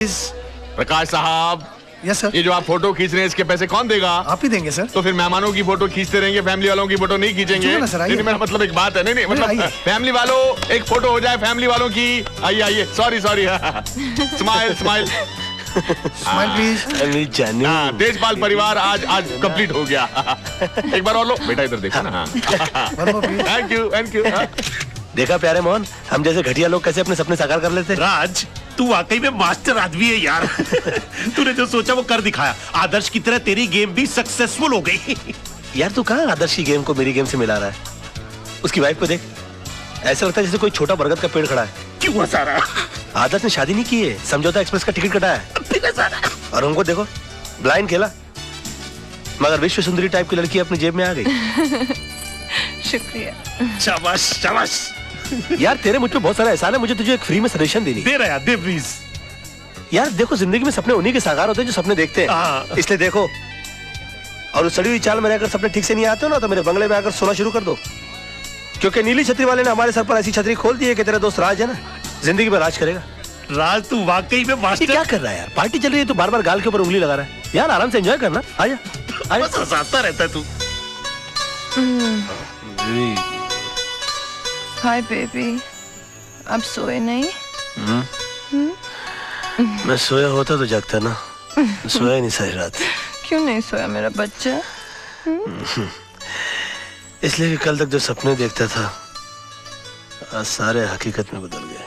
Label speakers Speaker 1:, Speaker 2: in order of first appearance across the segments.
Speaker 1: प्रकाश साहब।
Speaker 2: Yes sir.
Speaker 1: ये जो आप फोटो खींच रहे हैं इसके पैसे कौन देगा?
Speaker 2: आप ही देंगे सर।
Speaker 1: तो फिर मेहमानों की फोटो खींचते रहेंगे, फैमिली वालों की फोटो नहीं खींचेंगे?
Speaker 2: ना सर, आइए।
Speaker 1: नहीं, मेरा मतलब एक बात है। नहीं मतलब फैमिली वालों एक फोटो हो जाए फैमिली वालों की। आइए आइए, sorry smile smile
Speaker 2: smile please.
Speaker 1: Tejpal परिवार आज कंप्लीट हो गया। एक बार और लो बेटा, इधर देखो ना। Thank you.
Speaker 3: देखा प्यारे मोहन, हम जैसे घटिया लोग कैसे अपने सपने साकार कर लेते।
Speaker 4: राज, तू वाकई में मास्टर आदमी है यार। तूने जो सोचा वो कर दिखाया। आदर्श की तरह तेरी गेम भी सक्सेसफुल हो गई।
Speaker 3: यार तू कहाँ आदर्श की गेम को मेरी गेम से मिला रहा है? उसकी वाइफ को देख, ऐसा लगता है जैसे कोई छोटा बरगद का पेड़ खड़ा है।
Speaker 4: क्यों हंसा रहा?
Speaker 3: आदर्श ने शादी नहीं की है, समझौता एक्सप्रेस का टिकट कटा है। और उनको देखो, ब्लाइंड खेला, मगर विश्व सुंदरी टाइप की लड़की अपनी जेब में आ गई।
Speaker 5: शुक्रिया।
Speaker 4: शाबाश शाबाश।
Speaker 3: यार तेरे मुझ पे बहुत सारा एहसान है, मुझे तुझे एक फ्री में सजेशन देनी।
Speaker 4: दे रहा यार, दे प्लीज।
Speaker 3: यार देखो, जिंदगी में सपने उन्हीं के साकार होते हैं जो सपने देखते हैं, इसलिए देखो। और उस सड़ी हुई चाल में रहकर सपने ठीक से नहीं आते हो ना, तो मेरे बंगले में आकर सोना शुरू कर दो। क्योंकि नीली छतरी वाले ने हमारे सर पर ऐसी छतरी खोल दी है कि तेरा दोस्त राज है ना, जिंदगी में राज करेगा।
Speaker 4: राज, तू वाकई में मास्टर।
Speaker 3: क्या कर रहा है यार? पार्टी चल रही है तो बार बार गाल के ऊपर उंगली लगा रहा है। यार आराम से एंजॉय करना। आजा
Speaker 4: बस हंसाता रहता है तू।
Speaker 5: हाय बेबी, अब सोए नहीं?
Speaker 3: मैं सोया होता तो जगता ना, सोया नहीं सारी रात।
Speaker 5: क्यों नहीं सोया मेरा बच्चा?
Speaker 3: इसलिए कि कल तक जो सपने देखता था आज सारे हकीकत में बदल गए।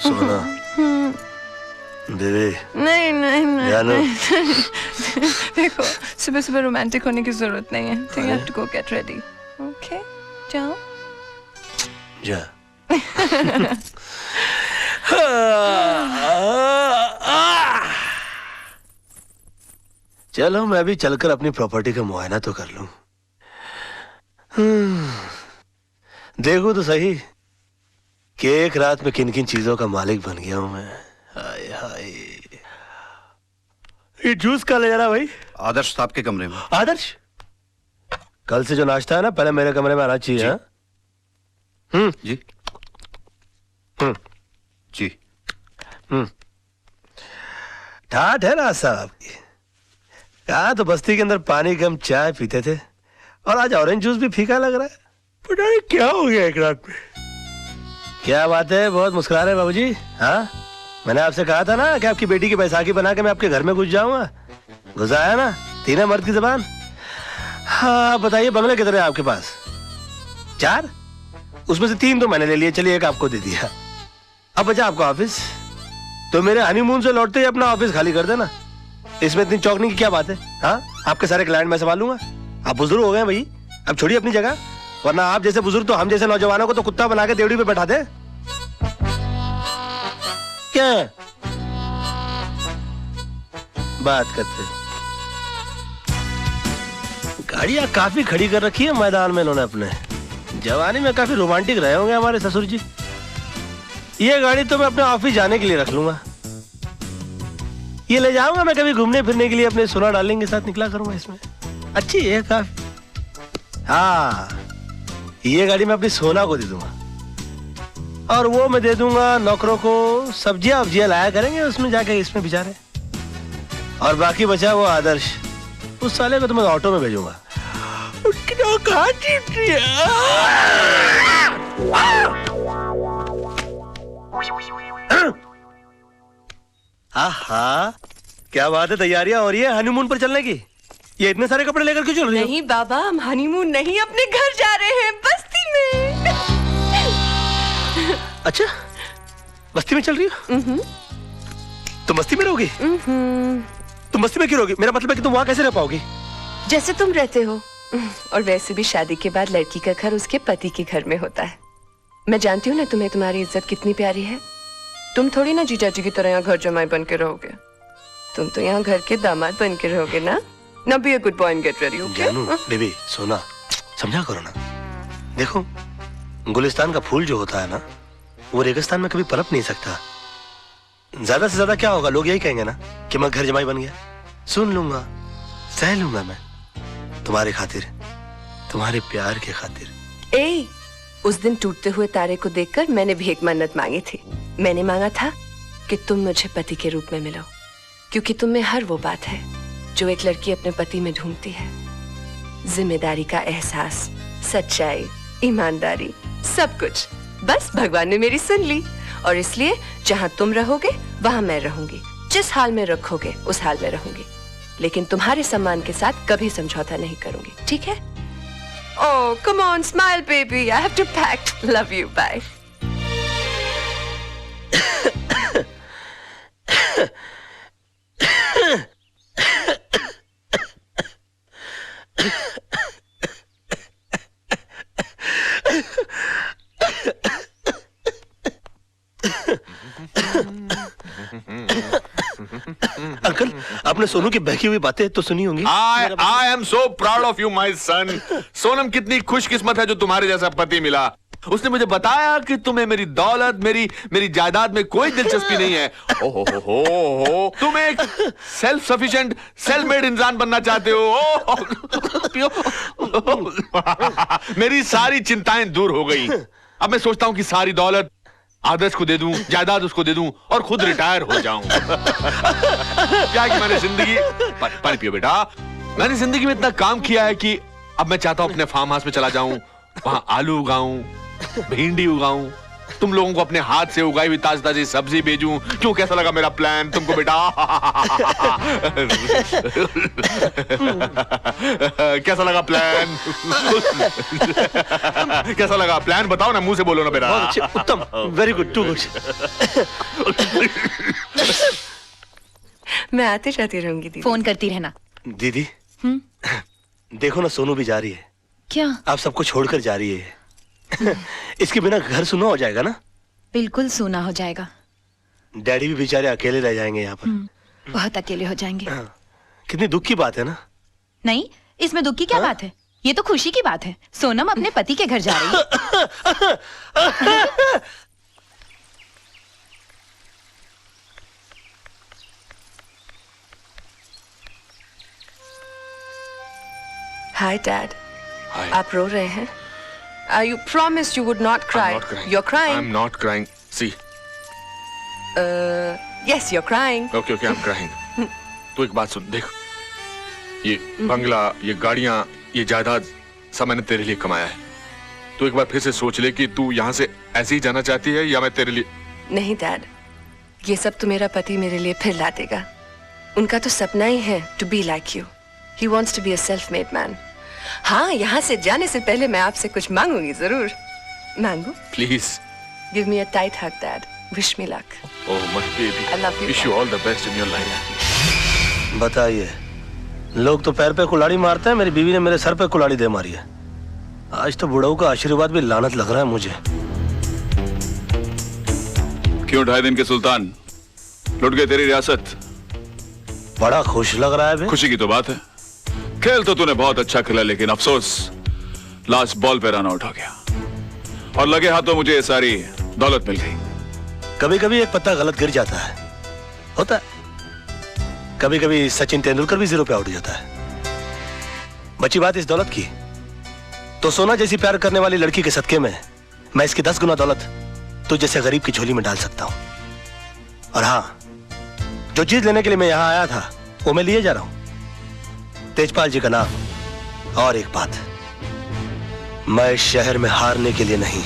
Speaker 3: सोना बेबी।
Speaker 5: नहीं नहीं नहीं,
Speaker 3: जानो।
Speaker 5: नहीं। देखो, सुबह सुबह रोमांटिक होने की जरूरत नहीं है। ठीक है, to go get ready. Okay, जाओ।
Speaker 3: जा। चलो मैं भी चलकर अपनी प्रॉपर्टी का मुआयना तो कर लूं। देखो तो सही कि एक रात में किन किन चीजों का मालिक बन गया हूं मैं। हाय हाय। ये जूस का ले जा रहा भाई?
Speaker 6: आदर्श साहब के कमरे में।
Speaker 3: आदर्श, कल से जो नाश्ता है ना, पहले मेरे कमरे में आना चाहिए। हाँ?
Speaker 6: जी जी।
Speaker 3: ठाठ है ना साहब की। कहा तो बस्ती के अंदर पानी कम चाय पीते थे, और आज ऑरेंज जूस भी फीका लग रहा है। पता नहीं क्या हो गया एक रात में। क्या बात है, बहुत मुस्कुरा रहे बाबूजी? हाँ, मैंने आपसे कहा था ना कि आपकी बेटी की बैसाखी बना के मैं आपके घर में घुस जाऊंगा। घुसाया ना, तीन मर्द की जबान। हाँ बताइए, बंगले कितने हैं आपके पास? 4? उसमें से 3 तो मैंने ले लिए, चलिए एक आपको दे दिया। अब बचा आपका ऑफिस, तो मेरे हनीमून से लौटते ही अपना ऑफिस खाली कर देना। इसमें इतनी चौंकने की क्या बात है? हाँ, आपके सारे क्लाइंट मैं संभालूंगा। आप बुजुर्ग हो गए भाई, अब छोड़िए अपनी जगह, वरना आप जैसे बुजुर्ग तो हम जैसे नौजवानों को तो कुत्ता बना के देवड़ी पे बैठा दे। क्या बात करते? गाड़ियां काफी खड़ी कर रखी है मैदान में इन्होंने अपने। जवानी में काफी रोमांटिक रहे होंगे हमारे ससुर जी। ये गाड़ी तो मैं अपने ऑफिस जाने के लिए रख लूंगा। ये ले जाऊंगा मैं कभी घूमने फिरने के लिए, अपने सोना डार्लिंग के साथ निकला करूंगा इसमें। अच्छी है काफी। हाँ, ये गाड़ी मैं अपनी सोना को दे दूंगा, और वो मैं दे दूंगा नौकरों को। सब्जियां वब्जियां लाया करेंगे उसमें जाके, इसमें बेचारे। और बाकी बचा वो आदर्श, उस साले को तो मैं ऑटो में भेजूंगा। आहा, क्या बात है, तैयारियां हो रही है हनीमून पर चलने की। ये इतने सारे कपड़े लेकर क्यों चल रही हो?
Speaker 5: नहीं बाबा, हम हनीमून नहीं, अपने घर जा रहे हैं, बस्ती में।
Speaker 3: अच्छा, बस्ती में चल रही हो? तुम बस्ती में रहोगी? तुम बस्ती में क्यों रहोगी? मेरा मतलब है कि तुम वहां कैसे रह पाओगी?
Speaker 5: जैसे तुम रहते हो। और वैसे भी शादी के बाद लड़की का घर उसके पति के घर में होता है। मैं जानती हूँ ना तुम्हें तुम्हारी इज्जत कितनी प्यारी है। तुम थोड़ी ना जीजा जी की तरह यहाँ घर जमाई बन के रहोगे। तुम तो यहाँ घर के दामाद बन के रहोगे ना। Now be a good boy and get ready, okay?
Speaker 3: जानू, बेबी, सोना, समझा करो ना। देखो, गुलिस्तान का फूल जो होता है ना, वो रेगिस्तान में कभी पनप नहीं सकता। ज्यादा से ज्यादा क्या होगा, लोग यही कहेंगे ना कि मैं घर जमाई बन गया। सुन लूंगा, सह लूंगा मैं, तुम्हारे खातिर, तुम्हारे प्यार के खातिर।
Speaker 5: ए, उस दिन टूटते हुए तारे को देखकर मैंने भी एक मन्नत मांगी थी। मैंने मांगा था कि तुम मुझे पति के रूप में मिलो, क्योंकि तुम में हर वो बात है जो एक लड़की अपने पति में ढूंढती है। जिम्मेदारी का एहसास, सच्चाई, ईमानदारी, सब कुछ। बस भगवान ने मेरी सुन ली, और इसलिए जहां तुम रहोगे वहां मैं रहूंगी। जिस हाल में रखोगे उस हाल में रहूंगी, लेकिन तुम्हारे सम्मान के साथ कभी समझौता नहीं करूंगी, ठीक है? Oh, come on, smile, baby. I have to pack. Love you. Bye.
Speaker 3: Uncle, आपने सोनू की बहकी हुई बातें तो सुनी होंगी।
Speaker 1: I am so proud of you, my son. Sonam कितनी खुशकिस्मत है जो तुम्हारे जैसा पति मिला। उसने मुझे बताया कि तुम्हें मेरी दौलत, मेरी जायदाद में कोई दिलचस्पी नहीं है। हो तुम एक सेल्फ सफिशिएंट, सेल्फ मेड इंसान बनना चाहते हो। मेरी सारी चिंताएं दूर हो गई। अब मैं सोचता हूं कि सारी दौलत आदर्श को दे दूं, जायदाद उसको दे दूं और खुद रिटायर हो जाऊं। क्या कि मैंने जिंदगी, पानी पियो बेटा, मैंने जिंदगी में इतना काम किया है कि अब मैं चाहता हूं अपने फार्म हाउस में चला जाऊं, वहां आलू उगाऊं, भिंडी उगाऊं, तुम लोगों को अपने हाथ से उगाई हुई ताजी ताजी सब्जी भेजूं। क्यों, कैसा लगा मेरा प्लान तुमको बेटा? कैसा लगा प्लान? कैसा लगा प्लान? बताओ ना, मुंह से बोलो ना बेटा।
Speaker 3: बहुत अच्छे, उत्तम, वेरी गुड, टू गुड।
Speaker 5: मैं आते जाती रहूंगी दीदी।
Speaker 7: फोन करती रहना।
Speaker 3: दीदी, देखो ना, सोनू भी जा रही है।
Speaker 7: क्या?
Speaker 3: आप सबको छोड़कर जा रही है। इसके बिना घर सुना हो जाएगा ना?
Speaker 7: बिल्कुल सूना हो जाएगा।
Speaker 3: डैडी भी बेचारे अकेले रह जाएंगे यहाँ पर।
Speaker 7: बहुत अकेले हो जाएंगे।
Speaker 3: कितनी दुख की बात है ना?
Speaker 7: नहीं, इसमें दुख की क्या बात है? ये तो खुशी की बात है। सोनम अपने पति के घर जा रही है।
Speaker 5: Hi, Dad.
Speaker 1: Hi.
Speaker 5: आप रो रहे हैं? You promised you would not cry.
Speaker 1: I'm not crying.
Speaker 5: You're crying.
Speaker 1: I'm not crying. See.
Speaker 5: Yes, you're crying.
Speaker 1: Okay, I'm crying. तू एक बात सुन, देख, ये बंगला, ये गाड़ियां, ये जायदाद सब मैंने तेरे लिए कमाया है। तू एक बार फिर से सोच ले कि तू यहाँ से ऐसे ही जाना चाहती है या मैं तेरे लिए।
Speaker 5: नहीं डैड, ये सब तो मेरा पति मेरे लिए फिर ला देगा। उनका तो सपना ही है to be like you. He wants to be a self-made man. हाँ, यहाँ से जाने से पहले मैं आपसे कुछ मांगूंगी जरूर। मांगू?
Speaker 1: Please.
Speaker 5: Give me a tight hug, Dad. Wish me luck.
Speaker 1: Oh my baby.
Speaker 5: I love you.
Speaker 1: Wish you all the best in your life.
Speaker 3: बताइए, लोग तो पैर पे कुल्हाड़ी मारते हैं, मेरी बीवी ने मेरे सर पे कुल्हाड़ी दे मारी है। आज तो बुढ़ाऊ का आशीर्वाद भी लानत लग रहा है मुझे।
Speaker 8: क्यों 2.5 दिन के सुल्तान लुट गए तेरी रियासत?
Speaker 3: बड़ा खुश लग रहा है बे।
Speaker 8: खुशी की तो बात है। खेल तो तूने बहुत अच्छा खेला, लेकिन अफसोस लास्ट बॉल पे रन आउट हो गया और लगे हाथों मुझे ये सारी दौलत मिल गई।
Speaker 3: कभी कभी एक पत्ता गलत गिर जाता है, होता है। कभी कभी सचिन तेंदुलकर भी 0 पे आउट हो जाता है। बची बात इस दौलत की, तो सोना जैसी प्यार करने वाली लड़की के सदके में मैं इसकी 10 गुना दौलत तो जैसे गरीब की झोली में डाल सकता हूं। और हाँ, जो चीज लेने के लिए मैं यहां आया था वो मैं लिए जा रहा हूं। तेजपाल जी का नाम। और एक बात, मैं इस शहर में हारने के लिए नहीं,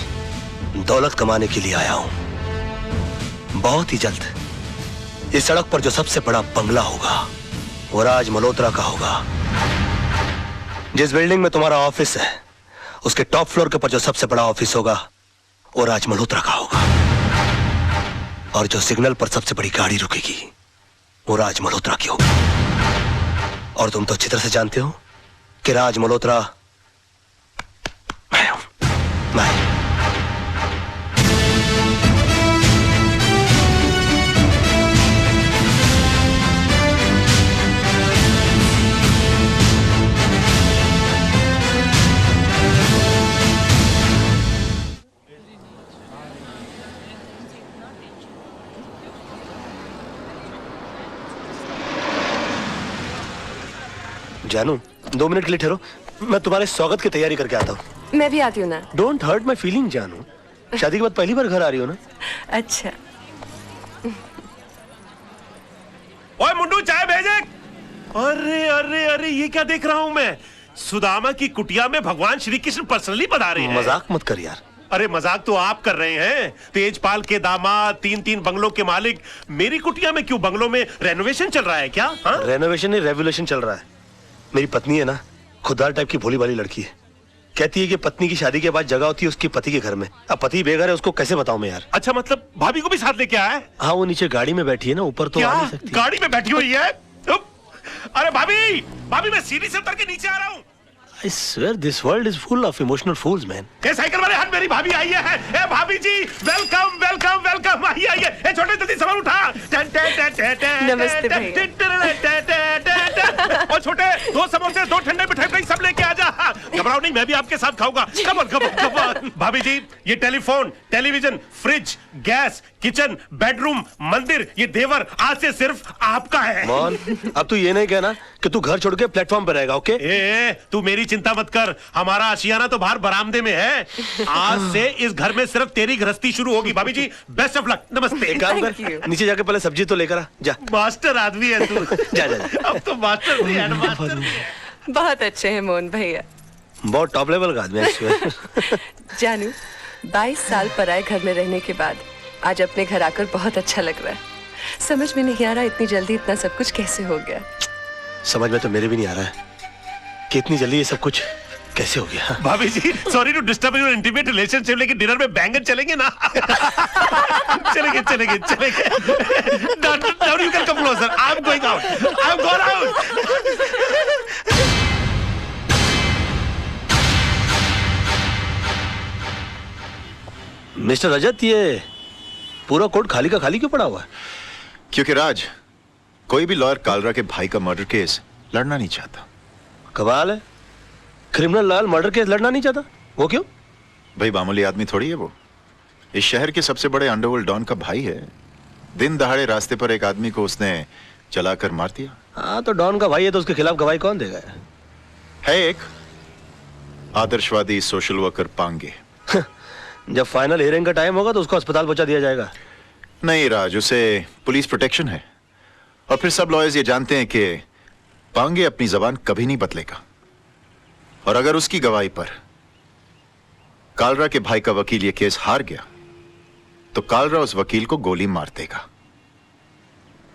Speaker 3: दौलत कमाने के लिए आया हूं। बहुत ही जल्द इस सड़क पर जो सबसे बड़ा बंगला होगा वो राज मल्होत्रा का होगा। जिस बिल्डिंग में तुम्हारा ऑफिस है उसके टॉप फ्लोर के ऊपर जो सबसे बड़ा ऑफिस होगा वो राज मल्होत्रा का होगा। और जो सिग्नल पर सबसे बड़ी गाड़ी रुकेगी वो राज मल्होत्रा की होगी। और तुम तो अच्छी तरह से जानते हो कि राज मल्होत्रा मैं हूं। मैं। जानू, 2 मिनट के लिए ठहरो, मैं तुम्हारे स्वागत की तैयारी करके आता हूँ।
Speaker 5: मैं भी आती हूँ ना।
Speaker 3: डोंट हर्ट माई फीलिंग जानू। शादी के बाद पहली बार घर आ रही हो ना?
Speaker 5: अच्छा।
Speaker 4: ओए मुंडू चाय भेजे। अरे अरे अरे ये क्या देख रहा हूं मैं? सुदामा की कुटिया में भगवान श्री कृष्ण पर्सनली पधारे हैं।
Speaker 3: मजाक मत कर यार।
Speaker 4: अरे मजाक तो आप कर रहे हैं। तेजपाल के दामाद, 3-3 बंगलों के मालिक मेरी कुटिया में क्यों? बंगलों में रेनोवेशन चल रहा है क्या? हाँ?
Speaker 3: रेनोवेशन नहीं, रेवोल्यूशन चल रहा है। मेरी पत्नी है ना, खुददार टाइप की भोली भाली लड़की है। कहती है कि पत्नी की शादी के बाद जगह होती है उसके पति के घर में। अब पति बेघर है, उसको कैसे बताऊं मैं यार?
Speaker 4: अच्छा, मतलब भाभी को भी साथ लेके आया है?
Speaker 3: हाँ, वो नीचे गाड़ी में बैठी है ना, ऊपर तो
Speaker 4: क्या?
Speaker 3: आ नहीं सकती।
Speaker 4: गाड़ी में बैठी हुई है? अरे भाभी, भाभी मैं सीढ़ी से उतर के नीचे आ रहा हूँ।
Speaker 3: I swear this world is full of emotional fools, man.
Speaker 4: A cycle वाले हट, मेरी भाभी आई है। ए भाभी जी, वेलकम वेलकम वेलकम। आइए आइए। ए छोटे जल्दी सामान उठा।
Speaker 5: नमस्ते
Speaker 4: और छोटे 2 समोसे, 2 ठंडे मिठाई सब लेके आ जा। घबराओ नहीं, मैं भी आपके साथ खाऊंगा। Come on come on come on. भाभी जी, ये telephone, television, fridge, gas, kitchen, bedroom, मंदिर, ये देवर आज से सिर्फ आपका है।
Speaker 3: मॉन, अब तू ये नहीं कहना कि तू घर छोड़ के प्लेटफॉर्म पर रहेगा, ओके?
Speaker 4: ए, तू मेरी चिंता मत कर। हमारा आशियाना तो बाहर बरामदे में है। आज से इस घर में सिर्फ तेरी गृहस्थी शुरू होगी। भाभी जी, बेस्ट ऑफ लक। नमस्ते।
Speaker 3: एक काम
Speaker 5: Thank you.
Speaker 3: कर, नीचे जाके पहले सब्जी तो लेकर आ जा।
Speaker 4: मास्टर आदमी है तू।
Speaker 3: जा जा जा।
Speaker 4: अब तो मास्टर भी है, मास्टर भी है।
Speaker 5: बहुत अच्छे हैं मोहन भैया।
Speaker 3: बहुत टॉप लेवल का आदमी है।
Speaker 5: जानू, 22 साल पराए घर में रहने के बाद आज अपने घर आकर बहुत अच्छा लग रहा है। समझ में नहीं आ रहा इतनी जल्दी इतना सब कुछ कैसे हो गया।
Speaker 3: समझ में तो मेरे भी नहीं आ रहा है कि इतनी जल्दी ये सब कुछ कैसे हो गया।
Speaker 4: भाभी जी, sorry to disturb your intimate relationship, लेकिन डिनर में बैंगन चलेंगे ना? चलेंगे चलेंगे चलेंगे। Now you can come closer. I'm going out. I'm going out.
Speaker 3: Mister Rajat, ये पूरा कोर्ट खाली का खाली क्यों पड़ा हुआ है?
Speaker 9: क्योंकि राज, कोई भी लॉयर कालरा के भाई का मर्डर केस लड़ना नहीं चाहता।
Speaker 3: कमाल है, क्रिमिनल लॉयर मर्डर केस लड़ना नहीं चाहता। वो क्यों?
Speaker 9: भाई मामूली आदमी थोड़ी है वो। इस शहर के सबसे बड़े अंडरवर्ल्ड डॉन का भाई है। दिन दहाड़े रास्ते पर एक आदमी को उसने चलाकर मार दिया।
Speaker 3: हाँ, तो डॉन का भाई है तो उसके खिलाफ गवाही कौन देगा?
Speaker 9: है एक आदर्शवादी सोशल वर्कर पांगे।
Speaker 3: जब फाइनल हियरिंग का टाइम होगा तो उसको अस्पताल पहुंचा दिया जाएगा।
Speaker 9: नहीं राज, उसे पुलिस प्रोटेक्शन है। और फिर सब लॉयर्स ये जानते हैं कि पांगे अपनी जबान कभी नहीं बदलेगा। और अगर उसकी गवाही पर कालरा के भाई का वकील ये केस हार गया तो कालरा उस वकील को गोली मार देगा।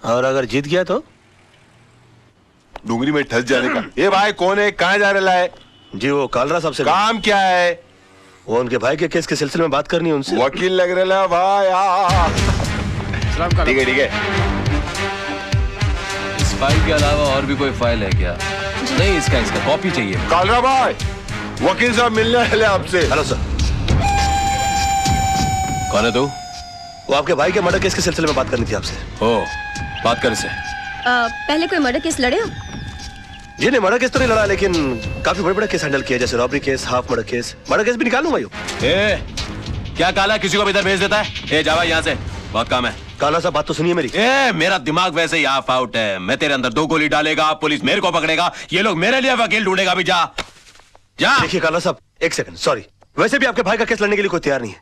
Speaker 3: और अगर जीत गया तो?
Speaker 10: डूंगरी में ठस जाने का। ये भाई कौन है, कहाँ जा रहा है?
Speaker 3: जी, वो कालरा साहब से।
Speaker 10: काम क्या है?
Speaker 3: वो उनके भाई के केस के सिलसिले में बात करनी है उनसे।
Speaker 10: वकील लग रहा है भाई। ठीक है ठीक है।
Speaker 6: इस फाइल के अलावा और भी कोई फाइल है क्या? नहीं, इसका कॉपी चाहिए।
Speaker 10: कालरा भाई, वकील साहब मिलने वाले आपसे।
Speaker 3: Hello sir.
Speaker 6: कौन है तू?
Speaker 3: वो आपके भाई के मर्डर केस के सिलसिले में बात करनी थी आपसे।
Speaker 6: ओ, बात कर इसे।
Speaker 7: पहले कोई मर्डर केस लड़े हो?
Speaker 3: जी नहीं, मर्डर केस तो नहीं लड़ा, लेकिन काफी बड़े बड़े केस हैंडल किया, जैसे robbery case, half murder case. Murder case भी निकालूं भाई।
Speaker 6: क्या काला किसी को भी इधर भेज देता है? ए जावा यहाँ से, बहुत काम है।
Speaker 3: काला साहब, बात तो सुनिए मेरी।
Speaker 6: मेरा दिमाग वैसे ही ऑफ आउट है। मैं तेरे अंदर 2 गोली डालेगा, पुलिस मेरे को पकड़ेगा, ये लोग मेरे लिए वकील ढूंढेगा। भी जा जा।
Speaker 3: देखिए काला साहब, एक सेकंड, सॉरी। वैसे भी आपके भाई का केस लड़ने के लिए कोई तैयार नहीं है।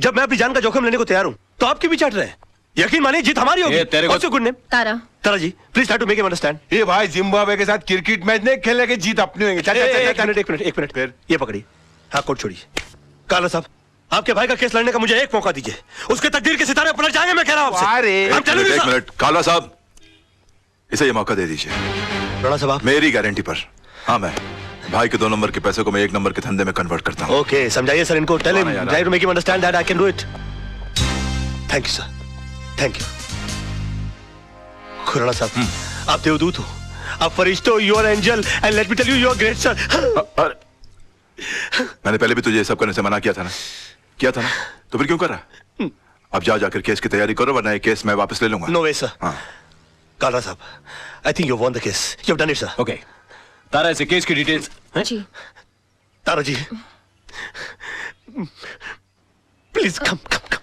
Speaker 3: जब मैं अपनी जान का जोखिम लेने को तैयार हूँ तो आप क्यों भी चाट रहे हैं? यकीन मानिए, जीत हमारी होगी।
Speaker 6: तेरे को
Speaker 3: good name
Speaker 7: Tara.
Speaker 3: Tara ji, please try to make him understand.
Speaker 10: ये भाई जिम्बाब्वे के साथ क्रिकेट मैच नहीं खेलने के जीत अपनी होंगे।
Speaker 3: एक मिनट फिर ये पकड़िए। हाँ, कोट छोड़िए। काला साहब, आपके भाई का केस लड़ने का मुझे एक मौका दीजिए। उसके तकदीर के सितारे पलट जाएंगे, मैं कह रहा हूं आपसे।
Speaker 9: एक मिनट काला साहब, इसे ये मौका दे दीजिए।
Speaker 3: राणा साहब, आप
Speaker 9: मेरी गारंटी पर। हाँ, मैं भाई के 2 नंबर के पैसे को मैं 1 नंबर के धंधे में कन्वर्ट करता हूँ।
Speaker 3: ओके, समझाइए सर इनको। Tell him, try to make him understand that I can do it. Thank you sir, thank you. Khurana साहब, आप देवदूत हो, आप फरिश्ते हो, you are angel, and let me tell you, you are great sir.
Speaker 9: मैंने पहले भी तुझे ये सब करने से मना किया था ना? किया था ना? तो फिर क्यों कर रहा? अब जाकर केस की तैयारी करो, वरना ये केस मैं वापस ले लूंगा।
Speaker 3: No way sir.
Speaker 9: हाँ।
Speaker 3: काला साहब, I think you won the case, you have done it sir.
Speaker 6: Okay, Tara इसे केस की डिटेल्स।
Speaker 7: जी।
Speaker 3: Tara ji, please come come come.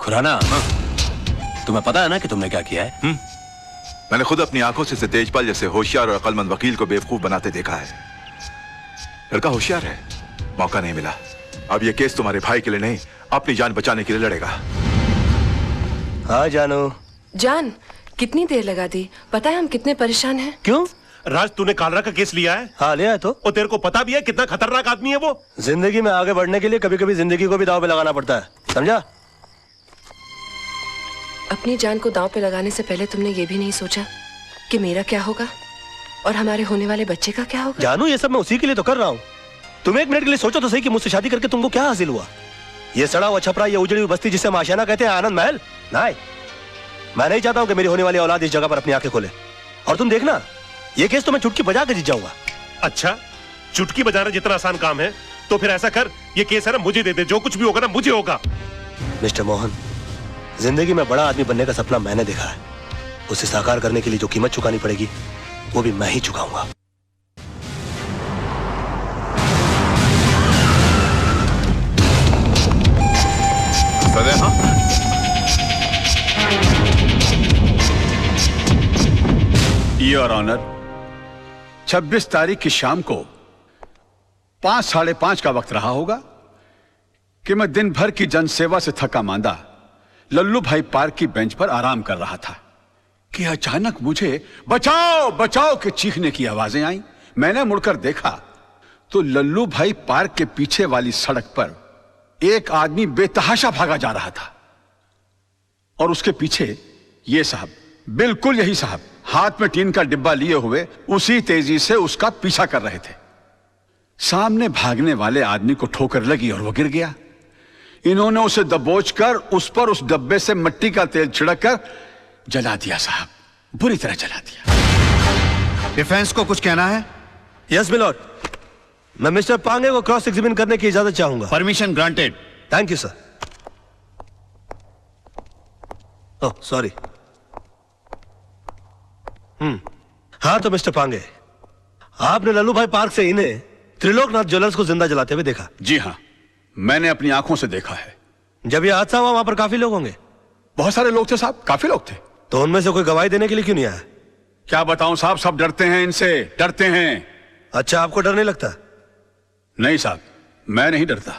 Speaker 6: Khurana, तुम्हें पता है ना कि तुमने क्या किया है?
Speaker 9: मैंने खुद अपनी आंखों से तेजपाल जैसे होशियार और अक्लमंद वकील को बेवकूफ बनाते देखा है।
Speaker 10: लड़का होशियार है, मौका नहीं मिला। अब ये केस तुम्हारे भाई के लिए नहीं, अपनी जान बचाने के लिए लड़ेगा।
Speaker 3: हाँ जानू।
Speaker 5: जान, कितनी देर लगा दी? पता है हम कितने परेशान हैं?
Speaker 3: क्यों?
Speaker 4: राज, तूने कालरा का केस लिया है?
Speaker 3: हाँ लिया है तो।
Speaker 4: और तेरे को पता भी है कितना खतरनाक आदमी है वो?
Speaker 3: जिंदगी में आगे बढ़ने के लिए कभी कभी जिंदगी को भी दांव पे लगाना पड़ता है, समझा?
Speaker 5: अपनी जान को दांव पे लगाने से पहले तुमने ये भी नहीं सोचा कि मेरा क्या होगा और हमारे होने वाले बच्चे का क्या होगा?
Speaker 3: जानू, ये सब मैं उसी के लिए तो कर रहा हूँ। तुम एक मिनट के लिए सोचो तो सही कि मुझसे शादी करके तुमको क्या हासिल हुआ? ये सड़ा हुआ छपरा, ये उजड़ी हुई बस्ती जिसे हम आशियाना कहते हैं, आनंद महल? नहीं, मैं नहीं चाहता हूं कि मेरी होने वाली औलाद इस जगह पर अपनी आंखें खोले। और तुम देखना, ये केस तो मैं चुटकी बजा के जीत जाऊंगा।
Speaker 4: अच्छा, चुटकी बजाना जितना आसान काम है तो फिर ऐसा कर, ये केस है ना मुझे दे दे, जो कुछ भी होगा ना मुझे होगा।
Speaker 3: मिस्टर मोहन, जिंदगी में बड़ा आदमी बनने का सपना मैंने देखा है। उसे साकार करने के लिए जो कीमत चुकानी पड़ेगी वो भी मैं ही चुकाऊंगा।
Speaker 11: योर ऑनर, 26 तारीख की शाम को 5, साढ़े 5 का वक्त रहा होगा कि मैं दिन भर की जनसेवा से थका मांदा लल्लू भाई पार्क की बेंच पर आराम कर रहा था कि अचानक मुझे बचाओ बचाओ के चीखने की आवाजें आई। मैंने मुड़कर देखा तो लल्लू भाई पार्क के पीछे वाली सड़क पर एक आदमी बेतहाशा भागा जा रहा था और उसके पीछे ये साहब, बिल्कुल यही साहब, हाथ में टीन का डिब्बा लिए हुए उसी तेजी से उसका पीछा कर रहे थे। सामने भागने वाले आदमी को ठोकर लगी और वो गिर गया। इन्होंने उसे दबोचकर उस पर उस डब्बे से मिट्टी का तेल छिड़क कर जला दिया साहब, बुरी तरह जला दिया।
Speaker 9: डिफेंस को कुछ कहना है?
Speaker 3: यस मिलॉर्ड, मैं मिस्टर पांगे को क्रॉस एग्जामिन करने की इजाजत चाहूंगा।
Speaker 9: Permission granted.
Speaker 3: Thank you sir. Oh sorry. हाँ तो मिस्टर पांगे, आपने लल्लू भाई पार्क से इन्हें त्रिलोकनाथ ज्वेलर्स को जिंदा जलाते हुए देखा?
Speaker 11: जी हाँ, मैंने अपनी आंखों से देखा है।
Speaker 3: जब यह हादसा हुआ वहां पर काफी लोग होंगे?
Speaker 11: बहुत सारे लोग थे साहब, काफी लोग थे।
Speaker 3: तो उनमें से कोई गवाही देने के लिए क्यों नहीं आया?
Speaker 11: क्या बताऊं साहब, सब डरते हैं इनसे, डरते हैं।
Speaker 3: अच्छा, आपको डर नहीं लगता?
Speaker 11: नहीं साहब, मैं नहीं डरता।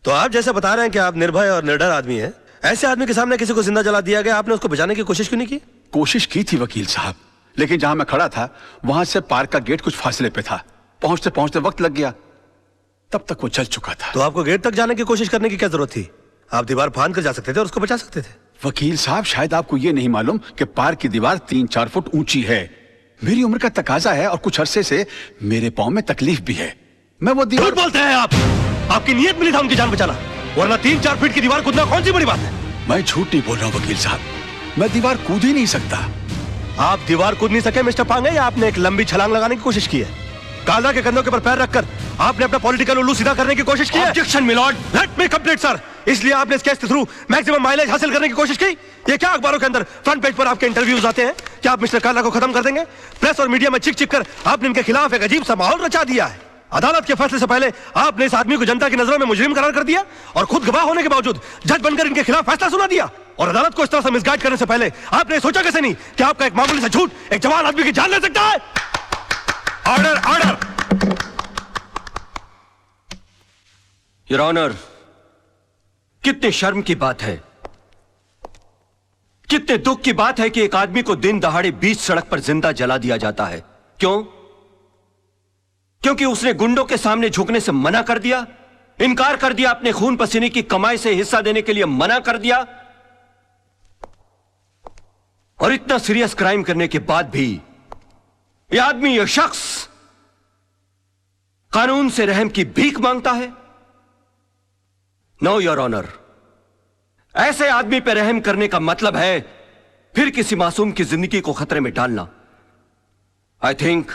Speaker 3: तो आप जैसे बता रहे हैं कि आप निर्भय और निडर आदमी हैं, ऐसे आदमी के सामने किसी को जिंदा जला दिया गया, आपने उसको बचाने की कोशिश क्यों नहीं की?
Speaker 11: कोशिश की थी वकील साहब, लेकिन जहां मैं खड़ा था वहां से पार्क का गेट कुछ फासले पे था। पहुंचते पहुंचते वक्त लग गया, तब तक वो चल चुका था।
Speaker 3: तो आपको गेट तक जाने की कोशिश करने की क्या जरूरत थी? आप दीवार फांद कर जा सकते थे और उसको बचा सकते थे।
Speaker 11: वकील साहब, शायद आपको ये नहीं मालूम कि पार्क की दीवार 3-4 फुट ऊंची है। मेरी उम्र का तकाजा है और कुछ अरसे से मेरे पांव में तकलीफ भी है। मैं वो दीवार...
Speaker 3: झूठ बोलते हैं आप। आपकी नीयत मिली था उनकी जान बचाना, वरना 3-4 फीट की दीवार कूदना कौन सी बड़ी बात है?
Speaker 11: मैं झूठ नहीं बोल रहा हूं वकील साहब, मैं दीवार कूद ही नहीं सकता।
Speaker 3: आप दीवार कूद नहीं सके मिस्टर पांगे, या आपने एक लंबी छलांग लगाने की कोशिश की है? कालरा के कंधों के ऊपर पैर रखकर आपने अपना पॉलिटिकल उल्लू सीधा करने की कोशिश की है?
Speaker 11: Objection milord.
Speaker 3: Let me complete sir. इसलिए आपने इस केस के थ्रू मैक्सिमम माइलेज हासिल करने की कोशिश की? ये क्या अखबारों के अंदर फ्रंट पेज पर आपके इंटरव्यूज आते हैं? क्या आप मिस्टर कालरा को खत्म कर देंगे? प्रेस और मीडिया में चिक चिक कर आपने इनके खिलाफ एक अजीब सा माहौल रचा दिया है। अदालत के फैसले से पहले आपने इस आदमी को जनता की नजरों में मुजरिम करार कर दिया और खुद गवाह होने के बावजूद जज बनकर इनके खिलाफ फैसला सुना दिया। और अदालत को इस तरह से मिसगाइड करने से पहले आपने सोचा कैसे नहीं कि आपका एक मामूली सा झूठ एक जवान आदमी की जान ले सकता है?
Speaker 6: Order, order. योर ऑनर, कितने शर्म की बात है, कितने दुख की बात है कि एक आदमी को दिन दहाड़े बीच सड़क पर जिंदा जला दिया जाता है। क्यों? क्योंकि उसने गुंडों के सामने झुकने से मना कर दिया, इनकार कर दिया, अपने खून पसीने की कमाई से हिस्सा देने के लिए मना कर दिया। और इतना सीरियस क्राइम करने के बाद भी यह आदमी, यह शख्स कानून से रहम की भीख मांगता है। नो योर ऑनर, ऐसे आदमी पर रहम करने का मतलब है फिर किसी मासूम की जिंदगी को खतरे में डालना। आई थिंक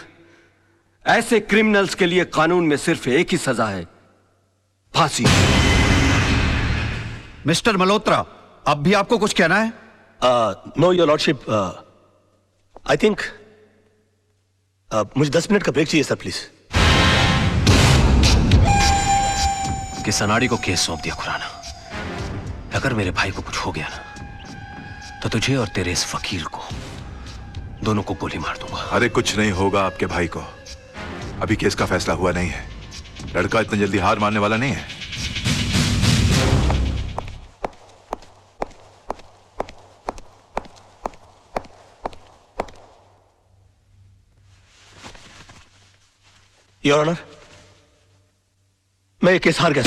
Speaker 6: ऐसे क्रिमिनल्स के लिए कानून में सिर्फ एक ही सजा है, फांसी।
Speaker 9: मिस्टर मल्होत्रा, अब भी आपको कुछ कहना है?
Speaker 3: Know your lordship, I think मुझे 10 मिनट का ब्रेक चाहिए सर, प्लीज।
Speaker 6: कि सनाड़ी को केस सौंप दिया खुराना। अगर मेरे भाई को कुछ हो गया ना तो तुझे और तेरे इस वकील को दोनों को गोली मार दूंगा।
Speaker 10: अरे कुछ नहीं होगा आपके भाई को, अभी केस का फैसला हुआ नहीं है। लड़का इतनी जल्दी हार मानने वाला नहीं है।
Speaker 3: योर ऑनर, मैं ये केस हार गया।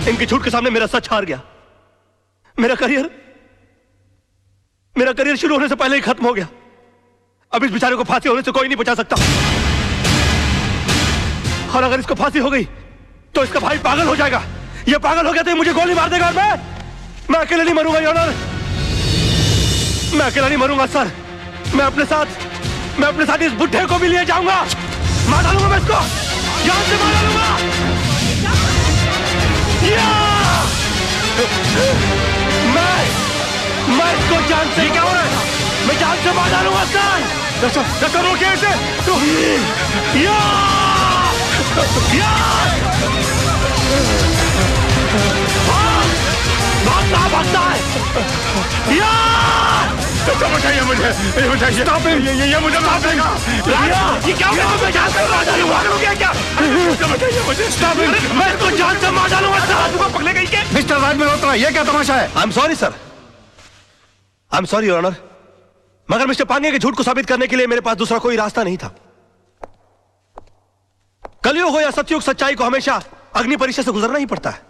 Speaker 3: इनकी झूठ के सामने मेरा सच हार गया। मेरा करियर शुरू होने से पहले ही खत्म हो गया। अब इस बेचारे को फांसी होने से कोई नहीं बचा सकता। और अगर इसको फांसी हो गई तो इसका भाई पागल हो जाएगा। ये पागल हो गया तो ये मुझे गोली मार देगा और मैं अकेले नहीं मरूंगा योर ऑनर। मैं अकेला नहीं मरूंगा सर। मैं अपने साथ इस बुढ़े को भी लिए जाऊंगा। मार डालूंगा मैं इसको, जान से मार डालूंगा। मैं इसको जान से, क्या हो रहा है? मैं जान से मार डालूंगा सर। रोकिए इसे। भागता है।
Speaker 4: बताइए मुझे, ये मुझे मार देगा। ये क्या हो गया? मैं जान से मार डालूंगा। क्या? बताइए मुझे।
Speaker 3: मैं इसको जान से मार डालूंगा सर।
Speaker 4: पकड़े गई क्या?
Speaker 2: मिस्टर राज मल्होत्रा, ये क्या तमाशा है?
Speaker 3: I am sorry sir. I am sorry your honour, मगर मिस्टर पांगे के झूठ को साबित करने के लिए मेरे पास दूसरा कोई रास्ता नहीं था। कलयुग हो या सतयुग, सच्चाई को हमेशा अग्नि परीक्षा से गुजरना ही पड़ता है।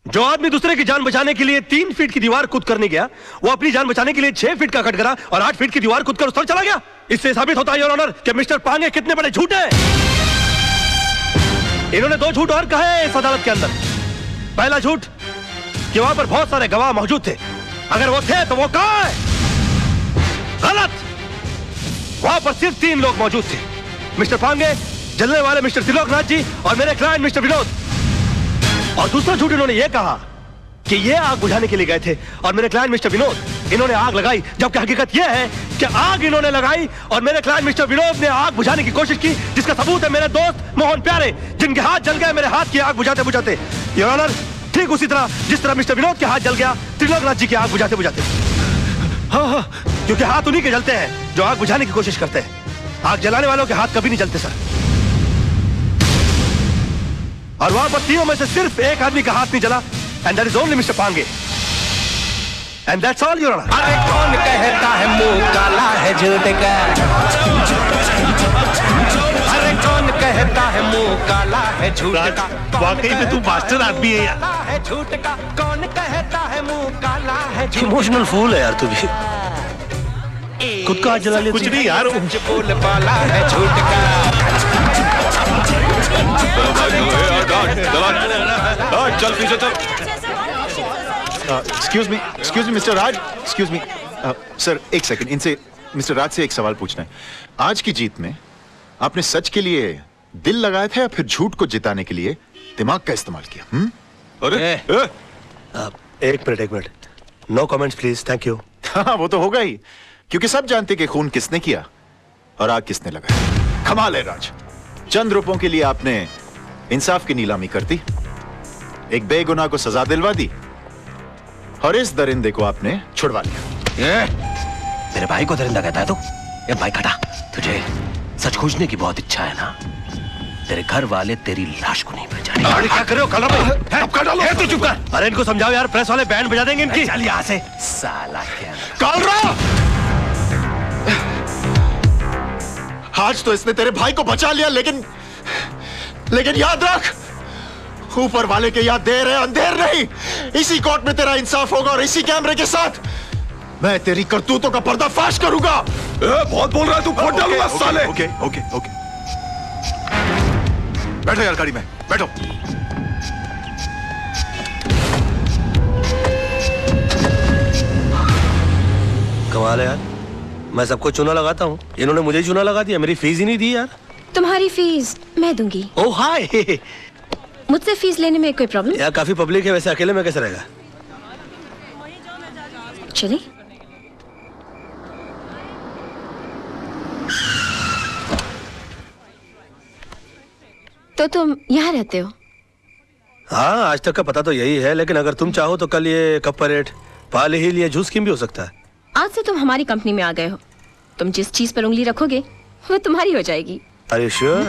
Speaker 3: जो आदमी दूसरे की जान बचाने के लिए 3 फीट की दीवार कूद करने गया, वो अपनी जान बचाने के लिए 6 फीट का कटघरा और 8 फीट की दीवार कूद कर उस तरफ चला गया। इससे साबित होता है योर ऑनर कि मिस्टर पांगे कितने बड़े झूठ हैं। इन्होंने 2 झूठ और कहे इस अदालत के अंदर। पहला झूठ कि वहां पर बहुत सारे गवाह मौजूद थे। अगर वो थे तो वो कहां है? गलत। वहां पर सिर्फ 3 लोग मौजूद थे, मिस्टर पांगे, जलने वाले मिस्टर त्रिलोकनाथ जी और मेरे क्लाइंट मिस्टर विनोद। और दूसरा झूठ इन्होंने यह कहा कि ये आग बुझाने के लिए गए थे और मेरे क्लाइंट मिस्टर विनोद इन्होंने आग लगाई, जबकि हकीकत यह है कि आग इन्होंने लगाई और मेरे क्लाइंट मिस्टर विनोद ने आग बुझाने की कोशिश की, जिसका सबूत है मेरे दोस्त मोहन प्यारे, जिनके हाथ जल गए मेरे हाथ की आग बुझाते बुझाते। योर ऑनर, ठीक उसी तरह जिस तरह मिस्टर विनोद के हाथ जल गया त्रिलोकनाथ जी की आग बुझाते बुझाते। हाँ, क्योंकि हाथ उन्हीं के जलते हैं जो आग बुझाने की कोशिश करते हैं। आग जलाने वालों के हाथ कभी नहीं जलते सर। और वहां पर 3 में से सिर्फ एक आदमी का हाथ नहीं जला, and that is only mister Pange, and that's all your honour.
Speaker 12: अरे कौन कहता है मुंह काला है झूठ का? अरे कौन कहता है मुंह काला है झूठ का?
Speaker 4: वाकई में तू मास्टर आदमी है यार।
Speaker 12: है झूठ का, कौन कहता है मुंह काला है झूठ?
Speaker 3: इमोशनल फूल है यार तू भी। खुद का हाथ जला लिया।
Speaker 4: कुछ नहीं यार,
Speaker 12: बोल वाला है झूठ का।
Speaker 8: चल पीछे चल।
Speaker 9: एक्सक्यूज मी मिस्टर राज, एक्सक्यूज मी सर, एक सेकंड, इनसे मिस्टर राज से एक सवाल पूछना है। आज की जीत में आपने सच के लिए दिल लगाया था या फिर झूठ को जिताने के लिए दिमाग का इस्तेमाल किया?
Speaker 8: अरे
Speaker 3: एक minute, no comments please, thank you.
Speaker 9: हाँ, वो तो होगा ही, क्योंकि सब जानते कि खून किसने किया और आग किसने लगाया। कमाल है राज, चंद रुपयों के लिए आपने इंसाफ की नीलामी कर दी, एक बेगुनाह को सजा दिलवा दी और इस दरिंदे को आपने छुड़वा लिया।
Speaker 12: मेरे भाई को दरिंदा कहता है तू? ये भाई खटा, तुझे सच खोजने की बहुत इच्छा है ना? तेरे घर वाले तेरी लाश को नहीं पहचाने।
Speaker 3: अरे क्या कर रहे हो कलर भाई? अब कर डालो। तू चुप कर। अरे इनको समझाओ यार, प्रेस वाले बैंड बजा देंगे इनकी।
Speaker 12: चल यहाँ से साला। क्या
Speaker 9: आज तो इसने तेरे भाई को बचा लिया, लेकिन याद रख, ऊपर वाले के याद देर है अंधेर नहीं। इसी कोर्ट में तेरा इंसाफ होगा और इसी कैमरे के साथ मैं तेरी करतूतों का पर्दाफाश करूंगा।
Speaker 10: बहुत बोल रहा है तू, फोड़ डालूंगा साले। ओके ओके ओके, बैठो यार गाड़ी में, बैठो।
Speaker 3: कमाल है यार, मैं सबको चूना लगाता हूँ, इन्होंने मुझे चूना लगा दिया। मेरी फीस ही नहीं दी यार।
Speaker 13: तुम्हारी फीस मैं दूंगी।
Speaker 3: ओह हाय।
Speaker 13: मुझसे फीस लेने में कोई प्रॉब्लम?
Speaker 3: यार काफी पब्लिक है, वैसे अकेले में कैसे रहेगा?
Speaker 13: चलिए। तो तुम यहाँ रहते हो?
Speaker 3: हाँ, आज तक का पता तो यही है, लेकिन अगर तुम चाहो तो कल ये कप परेड, पाल हिल या जूस स्कीम भी हो सकता है।
Speaker 13: आज से तुम हमारी कंपनी में आ गए हो। तुम जिस चीज पर उंगली रखोगे वो तुम्हारी हो जाएगी।
Speaker 3: Are you sure?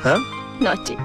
Speaker 3: हाँ?
Speaker 13: Naughty.